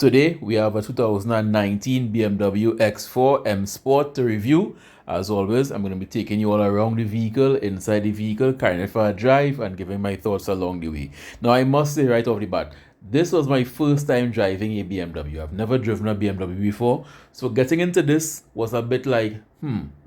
Today we have a 2019 BMW X4 M Sport to review. As always, I'm going to be taking you all around the vehicle, inside the vehicle, carrying it for a drive and giving my thoughts along the way. Now I must say right off the bat, this was my first time driving a BMW. I've never driven a BMW before, so getting into this was a bit like,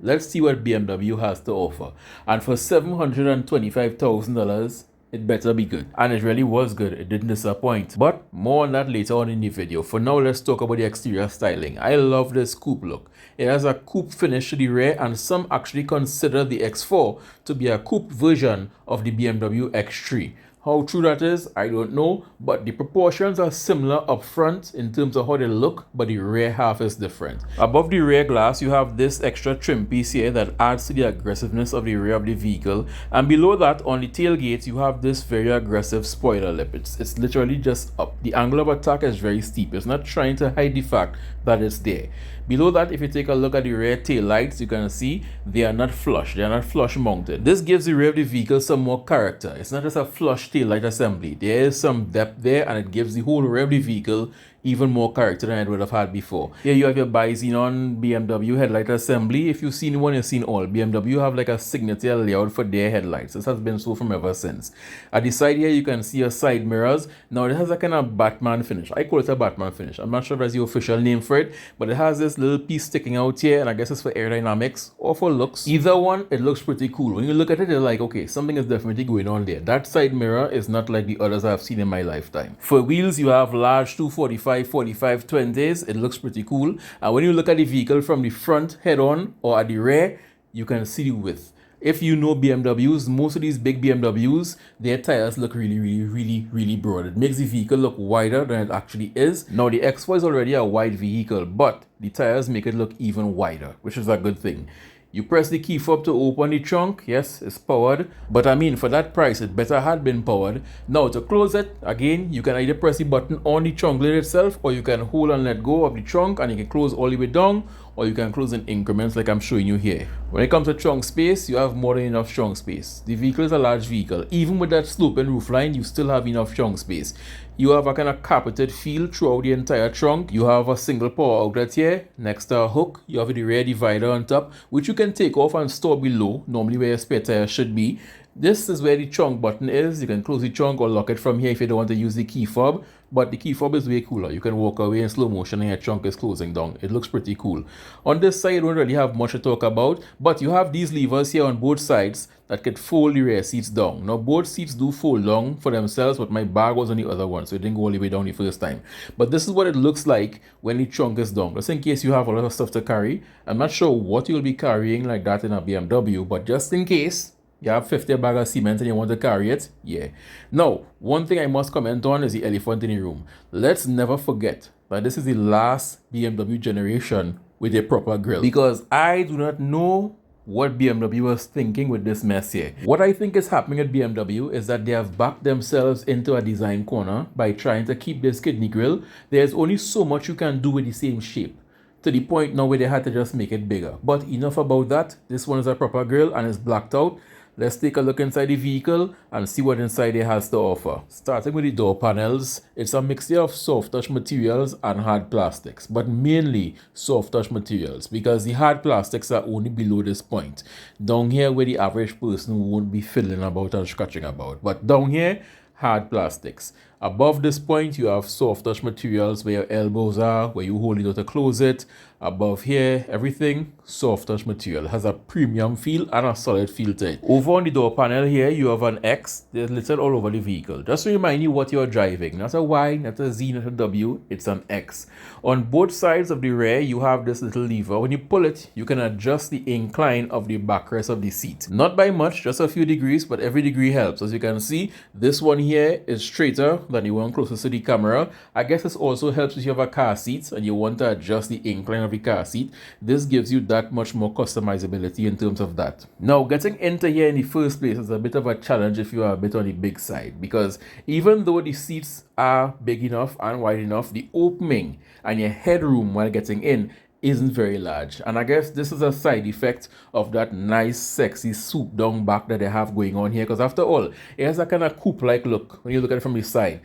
let's see what BMW has to offer. And for $725,000, it better be good. And it really was good. It didn't disappoint. But more on that later on in the video. For now, let's talk about the exterior styling. I love this coupe look. It has a coupe finish to the rear, and some actually consider the X4 to be a coupe version of the BMW X3. How true that is, I don't know, but the proportions are similar up front in terms of how they look, but the rear half is different. Above the rear glass, you have this extra trim piece here that adds to the aggressiveness of the rear of the vehicle, and below that, on the tailgate, you have this very aggressive spoiler lip. It's literally just up. The angle of attack is very steep. It's not trying to hide the fact that it's there. Below that, if you take a look at the rear tail lights, you can see they are not flush. They are not flush mounted. This gives the rear of the vehicle some more character. It's not just a flush tail light assembly. There is some depth there, and it gives the whole rear of the vehicle even more character than it would have had before. Here you have your bi-xenon BMW headlight assembly. If you've seen one, you've seen all. BMW have like a signature layout for their headlights. This has been so from ever since. At the side here, you can see your side mirrors. Now it has a kind of Batman finish. I call it a Batman finish. I'm not sure if that's the official name for it, but it has this little piece sticking out here, and I guess it's for aerodynamics or for looks. Either one, it looks pretty cool. When you look at it, you're like, okay, something is definitely going on there. That side mirror is not like the others I've seen in my lifetime. For wheels, you have large 245 45 20s. It looks pretty cool. And when you look at the vehicle from the front head on or at the rear, you can see the width. If you know BMWs, most of these big BMWs, their tires look really broad. It makes the vehicle look wider than it actually is. Now the X4 is already a wide vehicle, but the tires make it look even wider, which is a good thing. You press the key fob to open the trunk. Yes, it's powered. But I mean, for that price, it better had been powered. Now, to close it, again, you can either press the button on the trunk lid itself, or you can hold and let go of the trunk, and you can close all the way down, or you can close in increments like I'm showing you here. When it comes to trunk space, you have more than enough trunk space. The vehicle is a large vehicle. Even with that sloping roofline, you still have enough trunk space. You have a kind of carpeted feel throughout the entire trunk. You have a single power outlet here next to a hook. You have the rear divider on top, which you can take off and store below, normally where your spare tire should be. This is where the trunk button is. You can close the trunk or lock it from here if you don't want to use the key fob. But the key fob is way cooler. You can walk away in slow motion and your trunk is closing down. It looks pretty cool. On this side, you don't really have much to talk about, but you have these levers here on both sides that could fold the rear seats down. Now, both seats do fold down for themselves, but my bag was on the other one, so it didn't go all the way down the first time. But this is what it looks like when the trunk is down. Just in case you have a lot of stuff to carry. I'm not sure what you'll be carrying like that in a BMW, but just in case you have 50 bags of cement and you want to carry it, yeah. Now, one thing I must comment on is the elephant in the room. Let's never forget that this is the last BMW generation with a proper grille, because I do not know what BMW was thinking with this mess here. What I think is happening at BMW is that they have backed themselves into a design corner by trying to keep this kidney grille. There's only so much you can do with the same shape, to the point now where they had to just make it bigger. But enough about that. This one is a proper grille and it's blacked out. Let's take a look inside the vehicle and see what inside it has to offer. Starting with the door panels, it's a mixture of soft touch materials and hard plastics, but mainly soft touch materials, because the hard plastics are only below this point. Down here where the average person won't be fiddling about and scratching about. But down here, hard plastics. Above this point, you have soft touch materials where your elbows are, where you hold it out to close it. Above here, everything soft touch material. It has a premium feel and a solid feel to it. Over on the door panel here, you have an X. There's little all over the vehicle. Just to remind you what you're driving. Not a Y, not a Z, not a W. It's an X. On both sides of the rear, you have this little lever. When you pull it, you can adjust the incline of the backrest of the seat. Not by much, just a few degrees, but every degree helps. As you can see, this one here is straighter than the one closest to the camera. I guess this also helps if you have a car seat and you want to adjust the incline of the car seat. This gives you that much more customizability in terms of that. Now, getting into here in the first place is a bit of a challenge if you are a bit on the big side, because even though the seats are big enough and wide enough, the opening and your headroom while getting in isn't very large. And I guess this is a side effect of that nice, sexy swoop down back that they have going on here. Because after all, it has a kind of coupe-like look when you look at it from the side.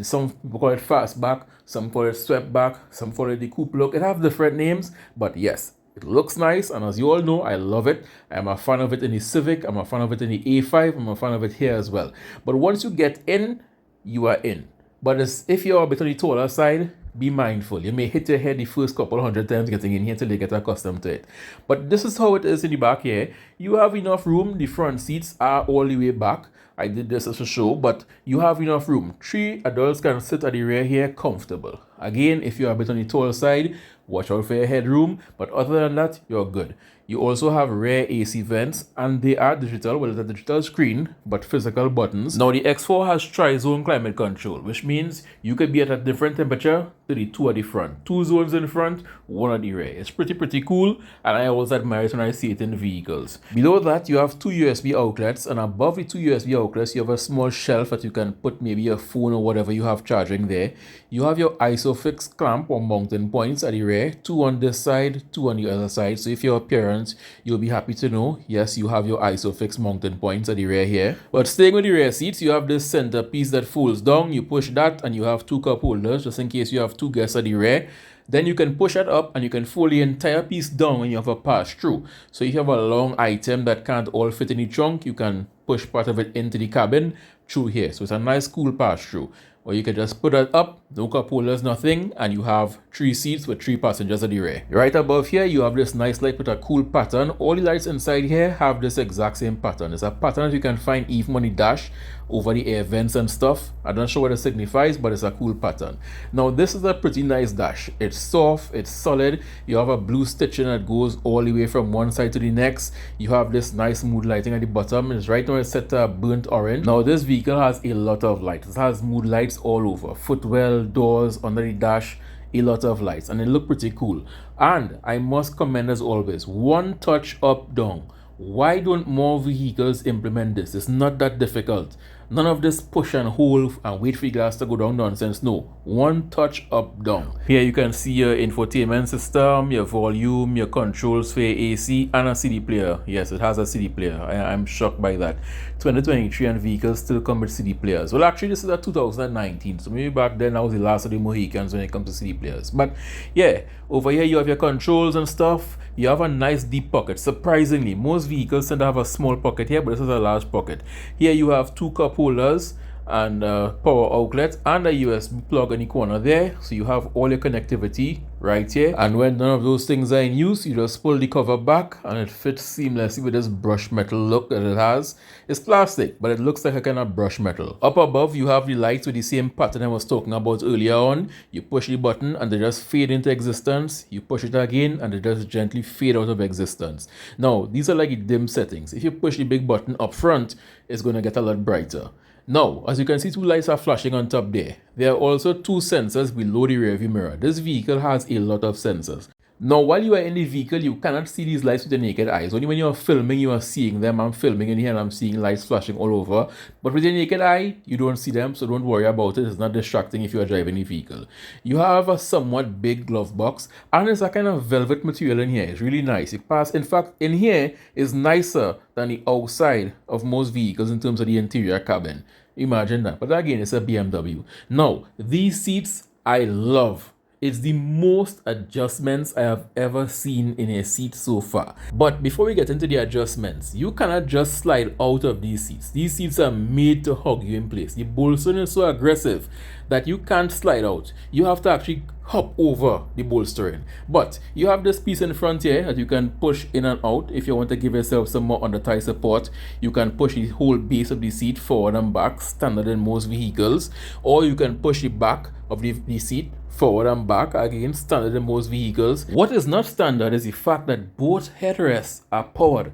Some people call it fastback, some call it swept back, some call it the coupe look. It have different names, but yes, it looks nice, and as you all know, I love it. I'm a fan of it in the Civic, I'm a fan of it in the A5, I'm a fan of it here as well. But once you get in, you are in. But if you're a bit on the taller side, be mindful. You may hit your head the first couple hundred times getting in here till you get accustomed to it. But this is how it is in the back here. You have enough room. The front seats are all the way back. I did this as a show, but you have enough room. 3 adults can sit at the rear here comfortable. Again, if you're a bit on the taller side, watch out for your headroom. But other than that, you're good. You also have rear AC vents, and they are digital. Well, it's a digital screen, but physical buttons. Now, the X4 has tri-zone climate control, which means you could be at a different temperature to the 2 at the front. 2 zones in front, 1 at the rear. It's pretty cool, and I always admire it when I see it in vehicles. Below that, you have 2 USB outlets, and above the 2 USB outlets, you have a small shelf that you can put maybe your phone or whatever you have charging there. You have your ISOFIX clamp or mounting points at the rear, 2 on this side, 2 on the other side. So if you're a parent, you'll be happy to know, yes, you have your ISOFIX mounting points at the rear here. But staying with the rear seats, you have this center piece that folds down. You push that and you have 2 cup holders just in case you have 2 guests at the rear. Then you can push it up and you can fold the entire piece down and you have a pass-through. So if you have a long item that can't all fit in the trunk, you can push part of it into the cabin through here. So it's a nice cool pass-through. Or you can just put it up, no cup holders, nothing, and you have 3 seats with 3 passengers at the rear. Right above here, you have this nice light with a cool pattern. All the lights inside here have this exact same pattern. It's a pattern that you can find even on the dash, over the air vents and stuff. I'm not sure what it signifies, but it's a cool pattern. Now, this is a pretty nice dash. It's soft, it's solid. You have a blue stitching that goes all the way from one side to the next. You have this nice mood lighting at the bottom. It's right now it's set to burnt orange. Now, this vehicle has a lot of lights. It has mood lights all over. Footwell, doors, under the dash, a lot of lights. And they look pretty cool. And I must commend as always, one touch up, down. Why don't more vehicles implement this? It's not that difficult. None of this push and hold and wait for your glass to go down nonsense. No, one touch up, down. Here you can see your infotainment system, your volume, your controls for your AC, and a CD player. Yes, it has a CD player. I'm shocked by that. 2023 and vehicles still come with CD players. Well, actually, this is a 2019, so maybe back then I was the last of the Mohicans when it comes to CD players. But yeah, over here you have your controls and stuff. You have a nice deep pocket. Surprisingly, most vehicles tend to have a small pocket here, but this is a large pocket. Here you have 2 cup holders and power outlet and a USB plug in the corner there. So you have all your connectivity right here. And when none of those things are in use, you just pull the cover back and it fits seamlessly with this brush metal look that it has. It's plastic, but it looks like a kind of brush metal. Up above, you have the lights with the same pattern I was talking about earlier on. You push the button and they just fade into existence. You push it again and they just gently fade out of existence. Now, these are like the dim settings. If you push the big button up front, it's going to get a lot brighter. Now, as you can see, 2 lights are flashing on top there. There are also 2 sensors below the rearview mirror. This vehicle has a lot of sensors. Now, while you are in the vehicle, you cannot see these lights with your naked eyes. Only when you are filming, you are seeing them. I'm filming in here and I'm seeing lights flashing all over. But with your naked eye, you don't see them, so don't worry about it. It's not distracting if you are driving the vehicle. You have a somewhat big glove box, and it's a kind of velvet material in here. It's really nice. In fact, in here is nicer than the outside of most vehicles in terms of the interior cabin. Imagine that. But again, it's a BMW. Now, these seats I love. It's the most adjustments I have ever seen in a seat so far. But before we get into the adjustments, you cannot just slide out of these seats. These seats are made to hug you in place. The bolstering is so aggressive that you can't slide out. You have to actually hop over the bolstering. But you have this piece in front here that you can push in and out. If you want to give yourself some more under thigh support, you can push the whole base of the seat forward and back, standard in most vehicles. Or you can push the back of the seat forward and back, again standard in most vehicles. What is not standard is the fact that both headrests are powered.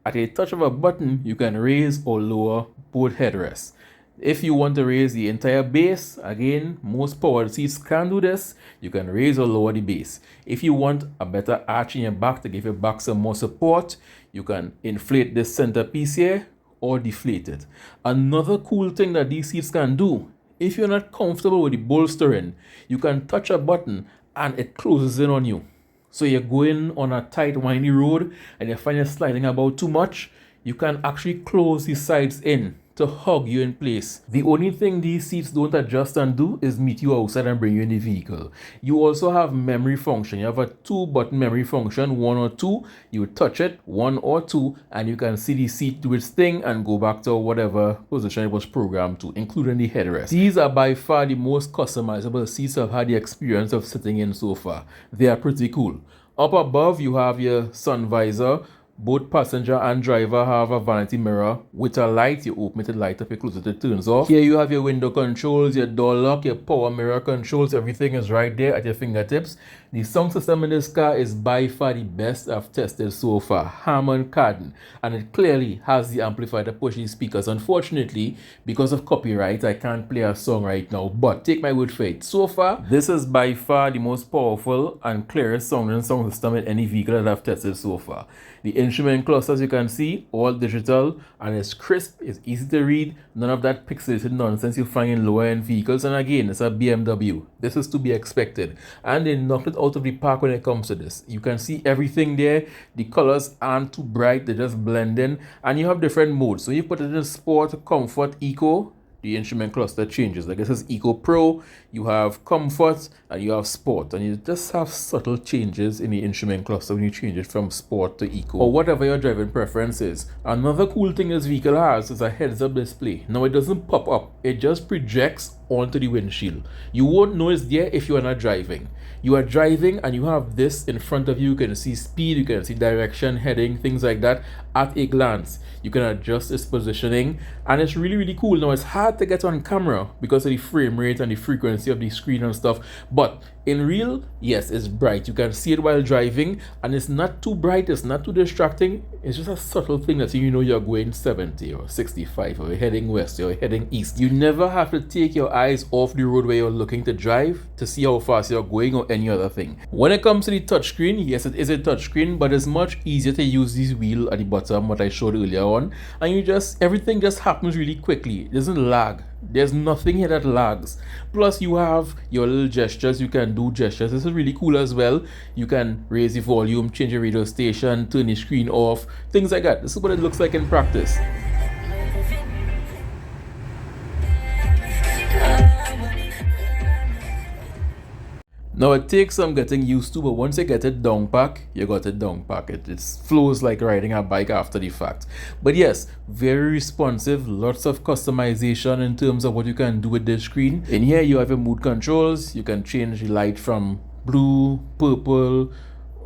At a touch of a button, you can raise or lower both headrests. If you want to raise the entire base, again, most powered seats can do this. You can raise or lower the base. If you want a better arch in your back to give your back some more support, you can inflate this center piece here or deflate it. Another cool thing that these seats can do, if you're not comfortable with the bolstering, you can touch a button and it closes in on you. So you're going on a tight, windy road and you find you're sliding about too much, you can actually close the sides in to hug you in place. The only thing these seats don't adjust and do is meet you outside and bring you in the vehicle. You also have memory function. You have a 2-button memory function, 1 or 2. You touch it, 1 or 2, and you can see the seat do its thing and go back to whatever position it was programmed to, including the headrest. These are by far the most customizable seats I've had the experience of sitting in so far. They are pretty cool. Up above, you have your sun visor. Both passenger and driver have a vanity mirror with a light. You open it to light up, you close it, it turns off. Here you have your window controls, your door lock, your power mirror controls. Everything is right there at your fingertips. The sound system in this car is by far the best I've tested so far. Harman Kardon. And it clearly has the amplifier to push these speakers. Unfortunately, because of copyright, I can't play a song right now. But take my word for it. So far, this is by far the most powerful and clearest sounding sound system in any vehicle that I've tested so far. The instrument cluster, as you can see, all digital, and it's crisp, it's easy to read, none of that pixelated nonsense you find in lower end vehicles. And again, it's a BMW. This is to be expected. And they knocked it out of the park when it comes to this. You can see everything there. The colors aren't too bright, they just blend in. And you have different modes. So you put it in Sport, Comfort, Eco. The instrument cluster changes. Like this is Eco Pro, you have Comfort, and you have Sport. And you just have subtle changes in the instrument cluster when you change it from Sport to Eco, or whatever your driving preference is. Another cool thing this vehicle has is a heads-up display. Now it doesn't pop up, it just projects onto the windshield. You won't know it's there if you are not driving. You are driving and you have this in front of you. You can see speed, you can see direction, heading, things like that at a glance. You can adjust its positioning, and it's really, really cool. Now it's hard to get on camera because of the frame rate and the frequency of the screen and stuff, but in real, yes, it's bright. You can see it while driving, and it's not too bright, it's not too distracting. It's just a subtle thing that you know you're going 70 or 65, or you're heading west, or you're heading east. You never have to take your eyes off the road where you're looking to drive to see how fast you're going or any other thing. When it comes to the touchscreen, yes, it is a touchscreen, but it's much easier to use this wheel at the bottom, what I showed earlier on, and everything just happens really quickly. It doesn't lag. There's nothing here that lags. Plus you have your little gestures. You can do gestures. This is really cool as well. You can raise the volume, change your radio station, turn the screen off, things like that. This is what it looks like in practice. Now it takes some getting used to, but once you get it down pack, you got it down pack. It flows like riding a bike after the fact. But yes, very responsive, lots of customization in terms of what you can do with this screen. In here you have your mood controls. You can change the light from blue, purple,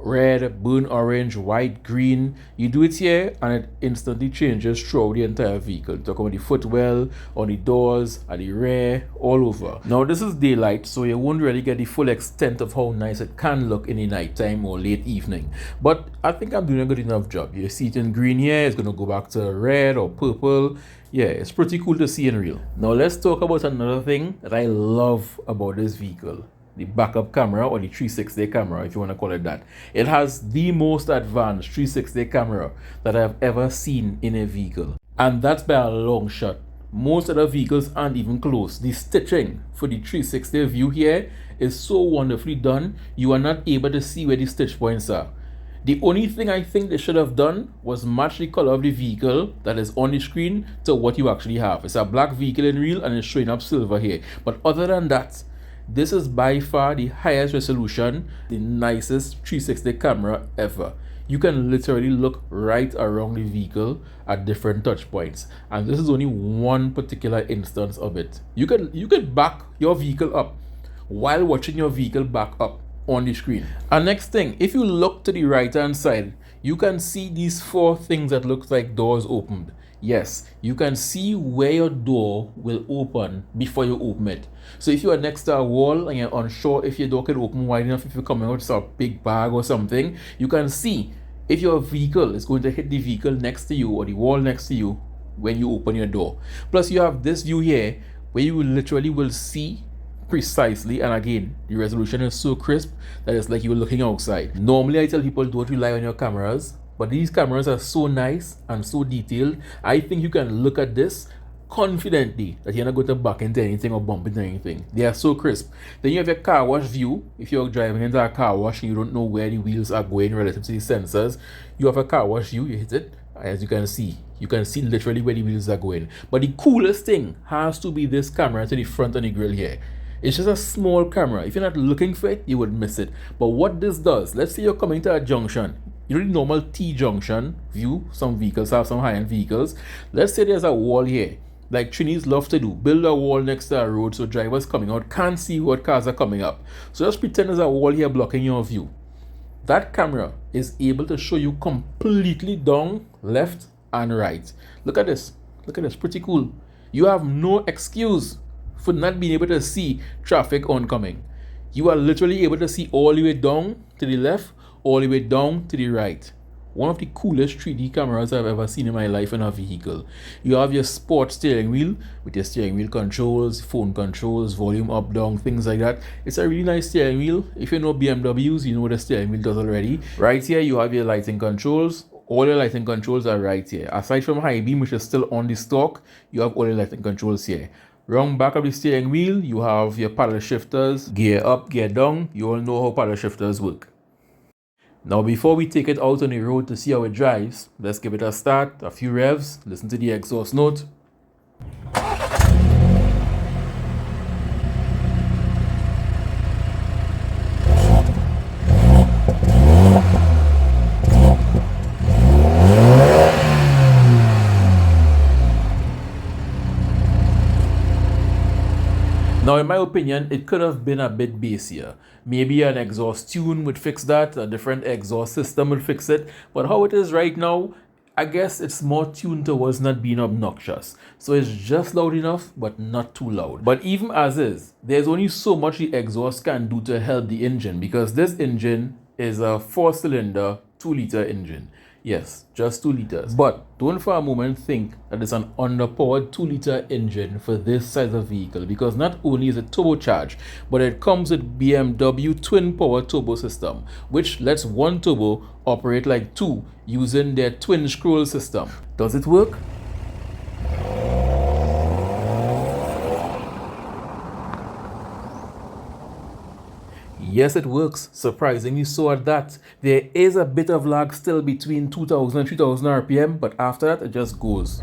red, burnt orange, white, green. You do it here and it instantly changes throughout the entire vehicle. Talk about the footwell, on the doors, at the rear, all over. Now this is daylight, so you won't really get the full extent of how nice it can look in the nighttime or late evening. But I think I'm doing a good enough job. You see it in green here, it's gonna go back to red or purple. Yeah, it's pretty cool to see in real. Now let's talk about another thing that I love about this vehicle. The backup camera, or the 360 camera, if you want to call it that. It has the most advanced 360 camera that I've ever seen in a vehicle, and that's by a long shot. Most other vehicles aren't even close. The stitching for the 360 view here is so wonderfully done, you are not able to see where the stitch points are. The only thing I think they should have done was match the color of the vehicle that is on the screen to what you actually have. It's a black vehicle in real and it's showing up silver here, but other than that, this is by far the highest resolution, the nicest 360 camera ever. You can literally look right around the vehicle at different touch points, and this is only one particular instance of it. You could back your vehicle up while watching your vehicle back up on the screen. And next thing, if you look to the right hand side, you can see these 4 things that look like doors opened. Yes, you can see where your door will open before you open it. So if you are next to a wall and you're unsure if your door can open wide enough, if you're coming out with a big bag or something, you can see if your vehicle is going to hit the vehicle next to you or the wall next to you when you open your door. Plus you have this view here where you literally will see precisely, and again, the resolution is so crisp that it's like you're looking outside. Normally I tell people don't rely on your cameras, but these cameras are so nice and so detailed. I think you can look at this confidently that you're not going to back into anything or bump into anything. They are so crisp. Then you have your car wash view. If you're driving into a car wash and you don't know where the wheels are going relative to the sensors, you have a car wash view, you hit it, as you can see literally where the wheels are going. But the coolest thing has to be this camera to the front of the grill here. It's just a small camera. If you're not looking for it, you would miss it. But what this does, let's say you're coming to a junction, you know the normal T-junction view, some vehicles have some high-end vehicles. Let's say there's a wall here, like Trinis love to do, build a wall next to a road so drivers coming out can't see what cars are coming up. So just pretend there's a wall here blocking your view. That camera is able to show you completely down, left, and right. Look at this, pretty cool. You have no excuse for not being able to see traffic oncoming. You are literally able to see all the way down to the left, all the way down to the right. One of the coolest 3D cameras I've ever seen in my life in a vehicle. You have your sport steering wheel with your steering wheel controls, phone controls, volume up, down, things like that. It's a really nice steering wheel. If you know BMWs, you know what the steering wheel does already. Right here, you have your lighting controls. All your lighting controls are right here. Aside from high beam, which is still on the stock, you have all your lighting controls here. Round back of the steering wheel, you have your paddle shifters, gear up, gear down. You all know how paddle shifters work. Now before we take it out on the road to see how it drives, let's give it a start, a few revs, listen to the exhaust note. Now, in my opinion, it could have been a bit bassier. Maybe an exhaust tune would fix that, a different exhaust system would fix it. But how it is right now, I guess it's more tuned towards not being obnoxious. So it's just loud enough, but not too loud. But even as is, there's only so much the exhaust can do to help the engine, because this engine is a 4-cylinder, 2-liter engine. Yes, just 2 liters. But don't for a moment think that it's an underpowered 2-liter engine for this size of vehicle, because not only is it turbocharged, but it comes with BMW twin power turbo system, which lets one turbo operate like two using their twin scroll system. Does it work? Yes, it works. Surprisingly so at that. There is a bit of lag still between 2000 and 3000 RPM, but after that it just goes.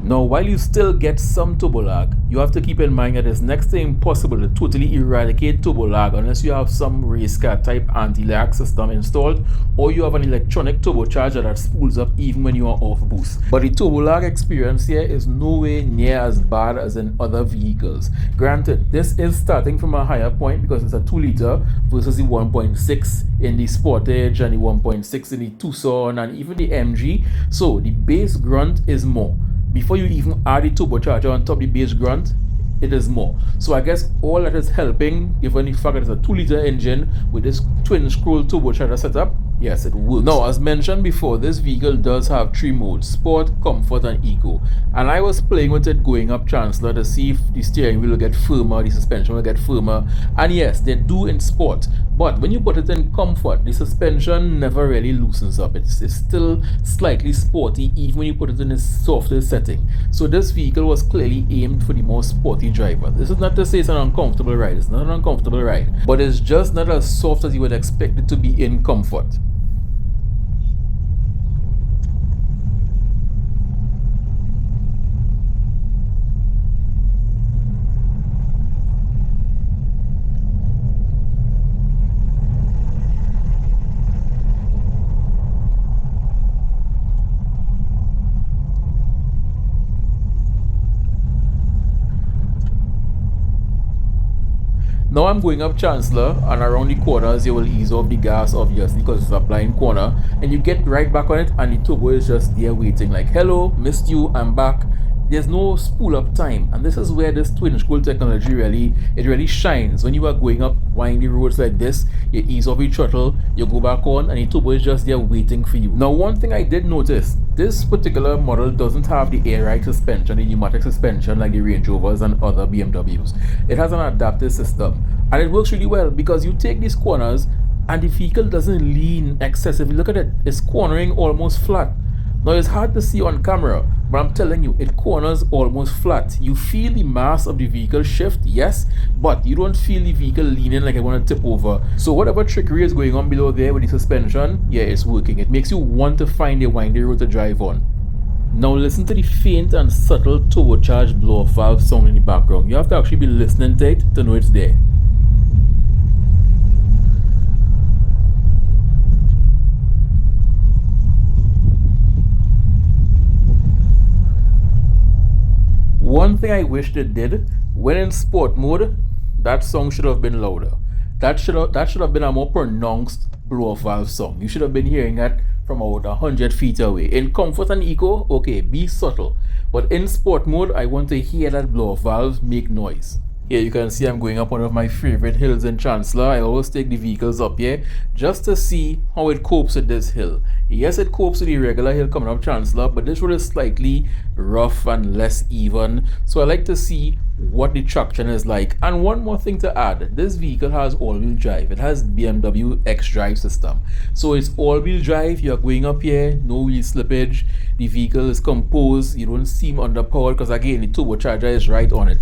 Now, while you still get some turbo lag, you have to keep in mind that it's next to impossible to totally eradicate turbo lag unless you have some race car type anti-lag system installed, or you have an electronic turbocharger that spools up even when you are off boost. But the turbo lag experience here is nowhere near as bad as in other vehicles. Granted, this is starting from a higher point because it's a 2-liter versus the 1.6 in the Sportage and the 1.6 in the Tucson and even the MG. So the base grunt is more. Before you even add the turbocharger on top of the base grunt, it is more. So I guess all that is helping, given the fact that it's a 2-liter engine with this twin scroll turbocharger setup, yes, it works. Now, as mentioned before, this vehicle does have 3 modes: Sport, Comfort, and Eco. And I was playing with it going up Chancellor to see if the steering wheel will get firmer, the suspension will get firmer. And yes, they do in Sport. But when you put it in Comfort, the suspension never really loosens up. It's still slightly sporty even when you put it in a softer setting. So this vehicle was clearly aimed for the more sporty driver. This is not to say it's an uncomfortable ride. It's not an uncomfortable ride. But it's just not as soft as you would expect it to be in Comfort. Now I'm going up Chancellor, and around the corners you will ease off the gas obviously because it's a blind corner, and you get right back on it and the turbo is just there waiting like, hello, missed you, I'm back. There's no spool up time, and this is where this twin scroll technology really shines. When you are going up windy roads like this, you ease off the throttle, you go back on, and the turbo is just there waiting for you. Now, one thing I did notice, this particular model doesn't have the air ride suspension, the pneumatic suspension like the Range Rovers and other BMWs. It has an adaptive system. And it works really well because you take these corners and the vehicle doesn't lean excessively. Look at it, it's cornering almost flat. Now it's hard to see on camera, but I'm telling you, it corners almost flat. You feel the mass of the vehicle shift, yes, but you don't feel the vehicle leaning like I want to tip over. So whatever trickery is going on below there with the suspension, yeah, it's working. It makes you want to find a windy road to drive on. Now listen to the faint and subtle turbocharged blow-off valve sound in the background. You have to actually be listening to it to know it's there. One thing I wish they did, when in sport mode, that song should have been louder. That should have been a more pronounced blow-off valve song. You should have been hearing that from about 100 feet away. In comfort and eco, okay, be subtle. But in sport mode, I want to hear that blow-off valve make noise. Here you can see I'm going up one of my favorite hills in Chancellor. I always take the vehicles up here just to see how it copes with this hill. Yes, it copes with the regular hill coming up Chancellor, but this road is slightly rough and less even. So I like to see what the traction is like. And one more thing to add, this vehicle has all-wheel drive. It has BMW X4 system. So it's all-wheel drive, you're going up here, no wheel slippage. The vehicle is composed, you don't seem underpowered because again, the turbocharger is right on it.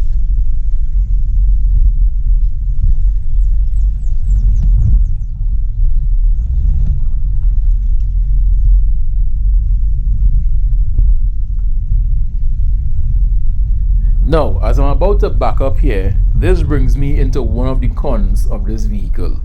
Now, as I'm about to back up here, this brings me into one of the cons of this vehicle.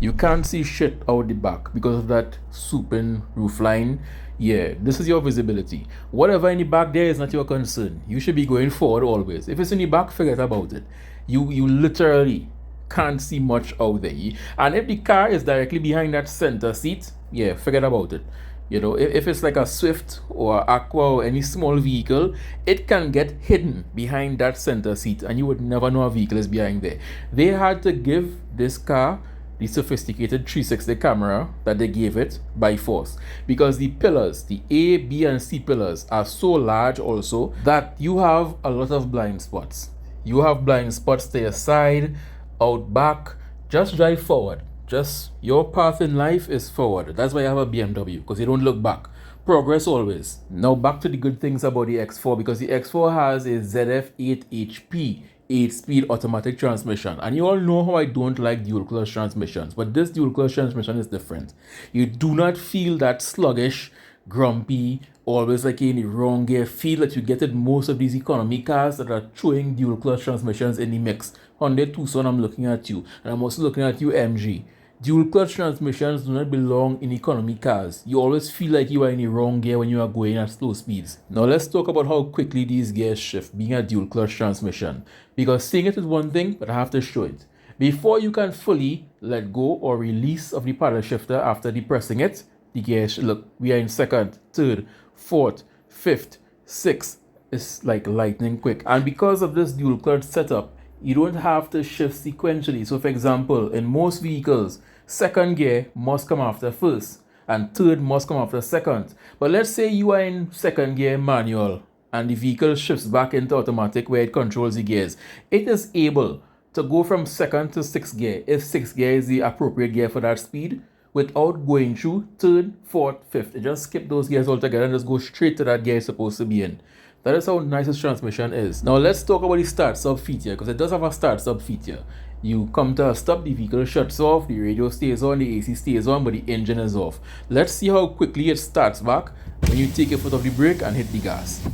You can't see shit out the back because of that supine roofline. Yeah, this is your visibility. Whatever in the back there is not your concern. You should be going forward always. If it's in the back, forget about it. You literally can't see much out there. And if the car is directly behind that center seat, yeah, forget about it. You know, if it's like a Swift or Aqua or any small vehicle, it can get hidden behind that center seat and you would never know a vehicle is behind there. They had to give this car the sophisticated 360 camera that they gave it by force because the pillars, the A, B and C pillars are so large also that you have a lot of blind spots. You have blind spots to your side, out back. Just drive forward. Just your path in life is forward. That's why I have a BMW, because you don't look back. Progress always. Now back to the good things about the X4, because the X4 has a ZF8HP 8-speed automatic transmission. And you all know how I don't like dual clutch transmissions, but this dual clutch transmission is different. You do not feel that sluggish, grumpy, always like in the wrong gear feel that you get in most of these economy cars that are throwing dual clutch transmissions in the mix. Hyundai Tucson, I'm looking at you, and I'm also looking at you, MG. Dual clutch transmissions do not belong in economy cars. You always feel like you are in the wrong gear when you are going at slow speeds. Now let's talk about how quickly these gears shift being a dual clutch transmission. Because seeing it is one thing, but I have to show it. Before you can fully let go or release of the paddle shifter after depressing it, the gears, look, we are in second, third, fourth, fifth, sixth. It's like lightning quick. And because of this dual clutch setup, you don't have to shift sequentially. So for example, in most vehicles, second gear must come after first and third must come after second. But let's say you are in second gear manual and the vehicle shifts back into automatic where it controls the gears. It is able to go from second to sixth gear if sixth gear is the appropriate gear for that speed without going through third, fourth, fifth. It just skip those gears altogether and just go straight to that gear it's supposed to be in. That is how nice this transmission is. Now let's talk about the start-stop feature, because it does have a start-stop feature. You come to a stop, the vehicle shuts off, the radio stays on, the AC stays on, but the engine is off. Let's see how quickly it starts back when you take your foot off the brake and hit the gas.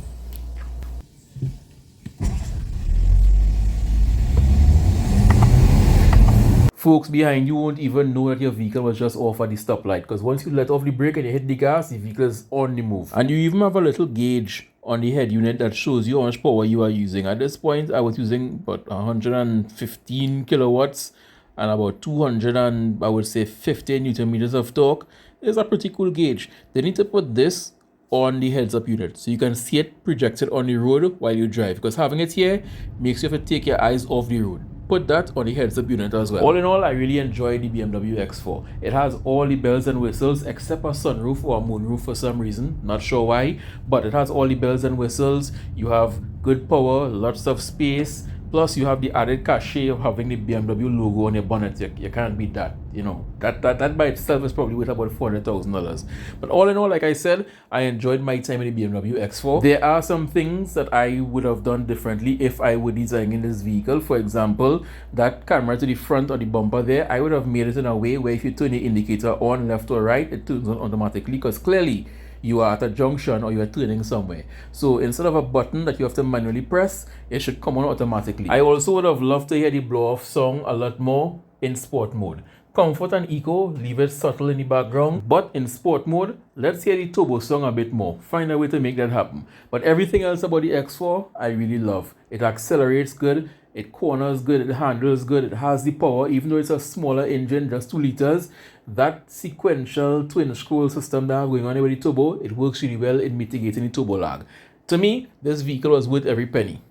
Folks behind you won't even know that your vehicle was just off at the stoplight, because once you let off the brake and you hit the gas, the vehicle is on the move. And you even have a little gauge on the head unit that shows you how much power you are using. At this point, I was using about 115 kilowatts and about 200 and I would say 50 newton meters of torque. It's a pretty cool gauge. They need to put this on the heads-up unit so you can see it projected on the road while you drive, because having it here makes you have to take your eyes off the road. Put that on the heads-up unit as well. All in all, I really enjoy the BMW X4. It has all the bells and whistles except a sunroof or a moonroof for some reason. Not sure why, but it has all the bells and whistles. You have good power, lots of space, Plus, you have the added cachet of having the BMW logo on your bonnet. You can't beat that. You know, that by itself is probably worth about $400,000. But all in all, like I said, I enjoyed my time in the BMW X4. There are some things that I would have done differently if I were designing this vehicle. For example, that camera to the front of the bumper there, I would have made it in a way where if you turn the indicator on left or right, it turns on automatically, because clearly you are at a junction or you are turning somewhere. So instead of a button that you have to manually press, it should come on automatically. I also would have loved to hear the blow-off song a lot more in sport mode. Comfort and eco, leave it subtle in the background, but in sport mode, let's hear the turbo song a bit more. Find a way to make that happen. But everything else about the X4, I really love. It accelerates good, it corners good, it handles good, it has the power, even though it's a smaller engine, just 2 liters. That sequential twin scroll system that going on with the turbo, it works really well in mitigating the turbo lag. To me, this vehicle was worth every penny.